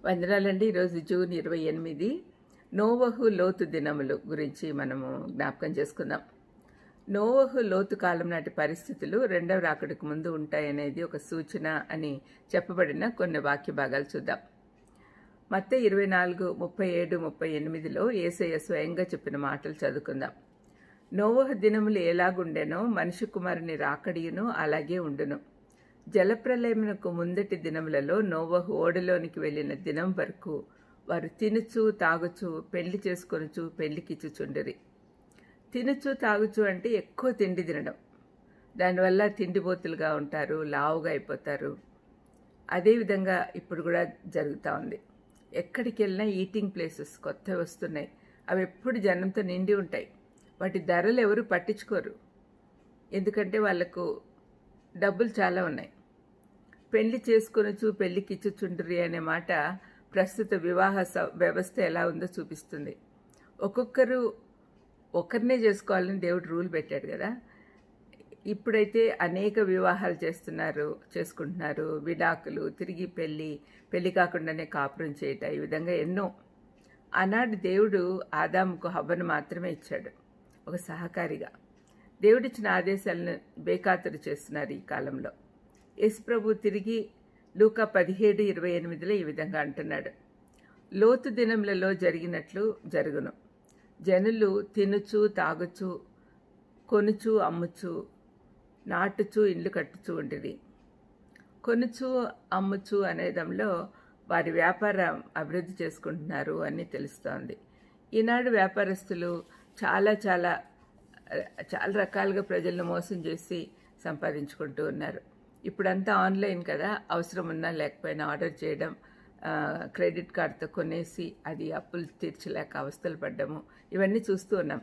వందనాలండి. ఈరోజు జూన్ 28 నోవహు లోతు దినములు గురించి మనము జ్ఞాపకం చేసుకుందాం. నోవహు లోతు కాలం నాటి పరిస్థితులు రెండవ రాకడకు ముందు ఉంటాయనేది ఒక సూచన అని చెప్పబడిన కొన్ని వాక్య భాగాలు చూద్దాం. మత్తయి 24:37-38లో యేసయ్య స్వయంగా చెప్పిన మాటలు చదువుకుందాం. నోవహు దినములు ఎలాగుండెనో మనిషి కుమారుని రాకడియును అలాగే ఉండును. జలప్రలయమునకు ముందటి దినములలో నోవహు ఓడలోనికి వెళ్లిన దినం వరకు వారు తినుచు తాగుచు పెళ్లి చేసుకొనుచు పెళ్లికిచ్చుచుండిరి. తినుచు తాగుచు అంటే ఎక్కువ తిండి తినడం, దానివల్ల తిండిపోతులుగా ఉంటారు, లావుగా అయిపోతారు. అదేవిధంగా ఇప్పుడు కూడా జరుగుతూ ఉంది. ఎక్కడికి వెళ్ళినా ఈటింగ్ ప్లేసెస్ కొత్తవి వస్తున్నాయి. అవి ఎప్పుడు జనంతో నిండి ఉంటాయి. వాటి ధరలు ఎవరు పట్టించుకోరు, ఎందుకంటే వాళ్లకు డబ్బులు చాలా ఉన్నాయి. పెళ్లి చేసుకొనొచ్చు పెళ్లికిచ్చుచుండ్రి అనే మాట ప్రస్తుత వివాహ వ్యవస్థ ఎలా ఉందో చూపిస్తుంది. ఒక్కొక్కరు ఒకరినే చేసుకోవాలని దేవుడు రూల్ పెట్టాడు కదా. ఇప్పుడైతే అనేక వివాహాలు చేసుకుంటున్నారు. విడాకులు, తిరిగి పెళ్లి కాకుండానే కాపురం చేయట, ఈ విధంగా ఎన్నో. ఆనాడు దేవుడు ఆదాముకు హవ్వను మాత్రమే ఇచ్చాడు ఒక సహకారిగా. దేవుడిచ్చిన ఆదేశాలను బేఖాతరు చేస్తున్నారు ఈ కాలంలో. యేసుప్రభు తిరిగి లూకా 17:28లో ఈ విధంగా అంటున్నాడు, లోతు దినములలో జరిగినట్లు జరుగును. జనులు తినుచు తాగుచు కొనుచు అమ్ముచు నాటుచు ఇండ్లు కట్టుచు ఉండిరి. కొనుచు అమ్ముచు అనేదంలో వారి వ్యాపారం అభివృద్ధి చేసుకుంటున్నారు అని తెలుస్తోంది. ఈనాడు వ్యాపారస్తులు చాలా చాలా చాలా రకాలుగా ప్రజలను మోసం చేసి సంపాదించుకుంటూ ఉన్నారు. ఇప్పుడంతా ఆన్లైన్ కదా, అవసరం ఉన్నా లేకపోయినా ఆర్డర్ చేయడం, క్రెడిట్ కార్డుతో కొనేసి అది అప్పులు తీర్చలేక అవస్థలు పడ్డము, ఇవన్నీ చూస్తూ ఉన్నాం.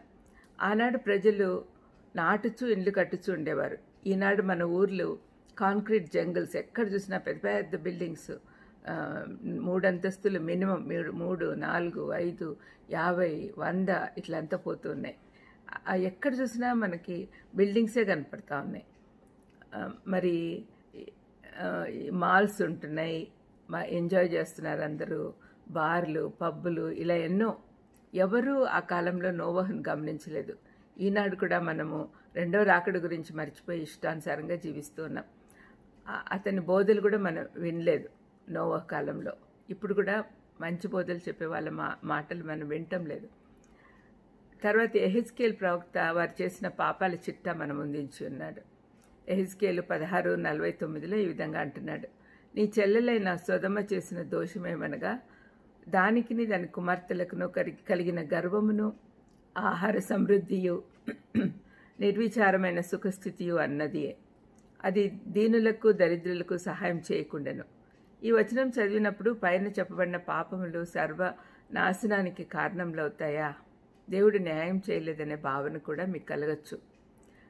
ఆనాడు ప్రజలు నాటుచు ఇండ్లు కట్టుచూ ఉండేవారు. ఈనాడు మన ఊర్లు కాంక్రీట్ జంగిల్స్, ఎక్కడ చూసినా పెద్ద పెద్ద బిల్డింగ్స్, 3 అంతస్తులు మినిమం, 3, 4, 5, 50, 100 ఇట్లంతా పోతున్నాయి. ఎక్కడ చూసినా మనకి బిల్డింగ్సే కనపడతా ఉన్నాయి. మరి మాల్స్ ఉంటున్నాయి, ఎంజాయ్ చేస్తున్నారు అందరూ, బార్లు, పబ్బులు, ఇలా ఎన్నో. ఎవరూ ఆ కాలంలో నోవహును గమనించలేదు. ఈనాడు కూడా మనము రెండవ రాకడ గురించి మర్చిపోయి ఇష్టానుసారంగా జీవిస్తూ ఉన్నాం. అతని బోధలు కూడా మనం వినలేదు నోవహు కాలంలో. ఇప్పుడు కూడా మంచి బోధలు చెప్పే వాళ్ళ మాటలు మనం వినటం లేదు. తర్వాత యెహెజ్కేలు ప్రవక్త వారు చేసిన పాపాల చిట్టా మన ముందుంచి ఉన్నాడు. యెహెజ్కేలు 16:49లో ఈ విధంగా అంటున్నాడు, నీ చెల్లెలైన సొదొమ చేసిన దోషమేమనగా దానికిని దాని కుమార్తెలకును కలిగిన గర్వమును ఆహార సమృద్ధియు నిర్విచారమైన సుఖస్థితియు అన్నదియే. అది దీనులకు దరిద్రులకు సహాయం చేయకుండాను. ఈ వచనం చదివినప్పుడు పైన చెప్పబడిన పాపములు సర్వనాశనానికి కారణంలవుతాయా? దేవుడు న్యాయం చేయలేదనే భావన కూడా మీకు కలగచ్చు.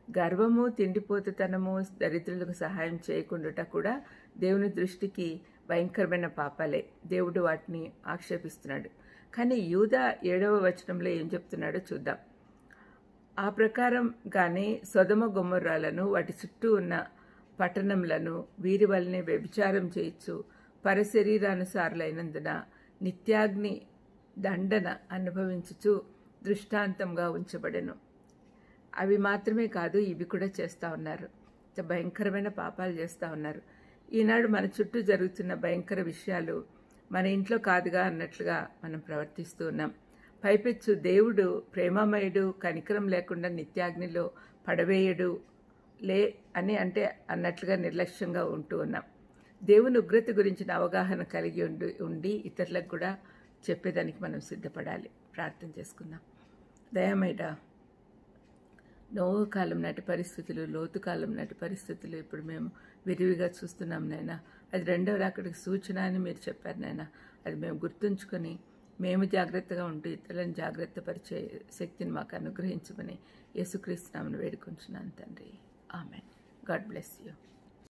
గర్వము, తిండిపోతుతనము, దరిద్రులకు సహాయం చేయకుండా కూడా దేవుని దృష్టికి భయంకరమైన పాపాలే. దేవుడు వాటిని ఆక్షేపిస్తున్నాడు. కానీ యూదా 7వ వచనంలో ఏం చెప్తున్నాడో చూద్దాం. ఆ ప్రకారంగానే సొదొమ గొమొర్రాలను, వాటి చుట్టూ ఉన్న పట్టణములను వీరి వల్లనే వ్యభిచారం చేయొచ్చు పరశరీరానుసారులైనందున నిత్యాగ్ని దండన అనుభవించుచు దృష్టాంతంగా ఉంచబడెను. అవి మాత్రమే కాదు, ఇవి కూడా చేస్తూ ఉన్నారు. భయంకరమైన పాపాలు చేస్తూ ఉన్నారు. ఈనాడు మన చుట్టూ జరుగుతున్న భయంకర విషయాలు మన ఇంట్లో కాదుగా అన్నట్లుగా మనం ప్రవర్తిస్తూ ఉన్నాం. పైపెచ్చు దేవుడు ప్రేమమయుడు, కనికరం లేకుండా నిత్యాగ్నిలో పడవేయడు అని అన్నట్లుగా నిర్లక్ష్యంగా ఉంటూ ఉన్నాం. దేవుని ఉగ్రత గురించిన అవగాహన కలిగి ఉండి ఇతరులకు కూడా చెప్పేదానికి మనం సిద్ధపడాలి. ప్రార్థన చేసుకుందాం. దయమేడా, నోవహు కాలం నాటి పరిస్థితులు, లోతు కాలం నాటి పరిస్థితులు ఇప్పుడు మేము విరివిగా చూస్తున్నాం నాయన. అది రెండవ రాకడికి సూచన అని మీరు చెప్పారు నాయన. అది మేము గుర్తుంచుకొని మేము జాగ్రత్తగా ఉంటూ ఇతరులను జాగ్రత్త పరిచే శక్తిని మాకు అనుగ్రహించమని యేసుక్రీస్తు నామమున వేడుకొంచున్నాను తండ్రి. ఆమెన్. God bless you.